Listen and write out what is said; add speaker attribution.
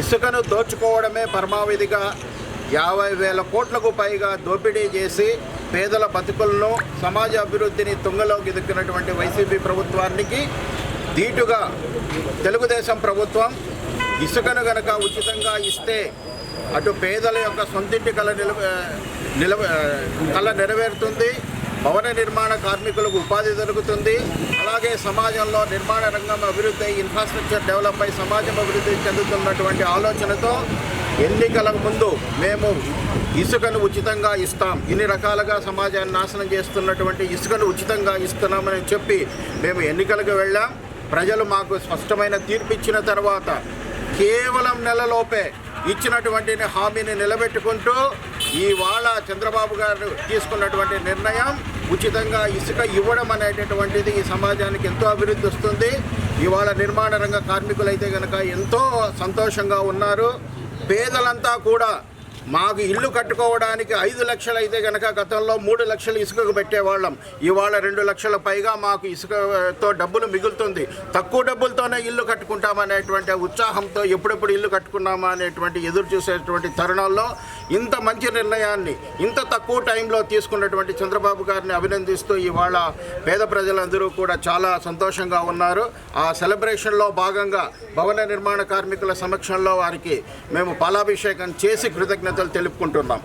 Speaker 1: ఇసుకను దోచుకోవడమే పరమావధిగా 50,000 కోట్లకు పైగా దోపిడీ చేసి పేదల బతుకులను, సమాజ అభివృద్ధిని తుంగలోకి దిక్కినటువంటి వైసీపీ ప్రభుత్వానికి ధీటుగా తెలుగుదేశం ప్రభుత్వం ఇసుకను గనక ఉచితంగా ఇస్తే అటు పేదల యొక్క సొంతింటి కళ నెరవేరుతుంది, భవన నిర్మాణ కార్మికులకు ఉపాధి దొరుకుతుంది, అలాగే సమాజంలో నిర్మాణ రంగం అభివృద్ధి అయి ఇన్ఫ్రాస్ట్రక్చర్ డెవలప్ అయి సమాజం అభివృద్ధి చెందుతున్నటువంటి ఆలోచనతో ఎన్నికలకు ముందు మేము ఇసుకను ఉచితంగా ఇస్తాం, ఇన్ని రకాలుగా సమాజాన్ని నాశనం చేస్తున్నటువంటి ఇసుకను ఉచితంగా ఇస్తున్నామని చెప్పి మేము ఎన్నికలకు వెళ్ళాం. ప్రజలు మాకు స్పష్టమైన తీర్పు ఇచ్చిన తర్వాత కేవలం నెలలోపే ఇచ్చినటువంటి హామీని నిలబెట్టుకుంటూ ఇవాళ చంద్రబాబు గారు తీసుకున్నటువంటి నిర్ణయం ఉచితంగా ఇసుక ఇవ్వడం అనేటటువంటిది ఈ సమాజానికి ఎంతో అభివృద్ధి వస్తుంది. ఇవాళ నిర్మాణ రంగ కార్మికులైతే కనుక ఎంతో సంతోషంగా ఉన్నారు. పేదలంతా కూడా మాకు ఇల్లు కట్టుకోవడానికి 5 లక్షలు అయితే కనుక గతంలో 3 లక్షలు ఇసుకకు పెట్టేవాళ్ళం. ఇవాళ 2 లక్షల పైగా మాకు ఇసుకతో డబ్బులు మిగులుతుంది. తక్కువ డబ్బులతోనే ఇల్లు కట్టుకుంటామనేటువంటి ఉత్సాహంతో ఎప్పుడెప్పుడు ఇల్లు కట్టుకున్నామా అనేటువంటి ఎదురు చూసేటువంటి తరుణాల్లో ఇంత మంచి నిర్ణయాన్ని ఇంత తక్కువ టైంలో తీసుకున్నటువంటి చంద్రబాబు గారిని అభినందిస్తూ ఇవాళ పేద ప్రజలందరూ కూడా చాలా సంతోషంగా ఉన్నారు. ఆ సెలబ్రేషన్లో భాగంగా భవన నిర్మాణ కార్మికుల సమక్షంలో వారికి మేము పాలాభిషేకం చేసి కృతజ్ఞతలు తెలుపుకుంటున్నాం.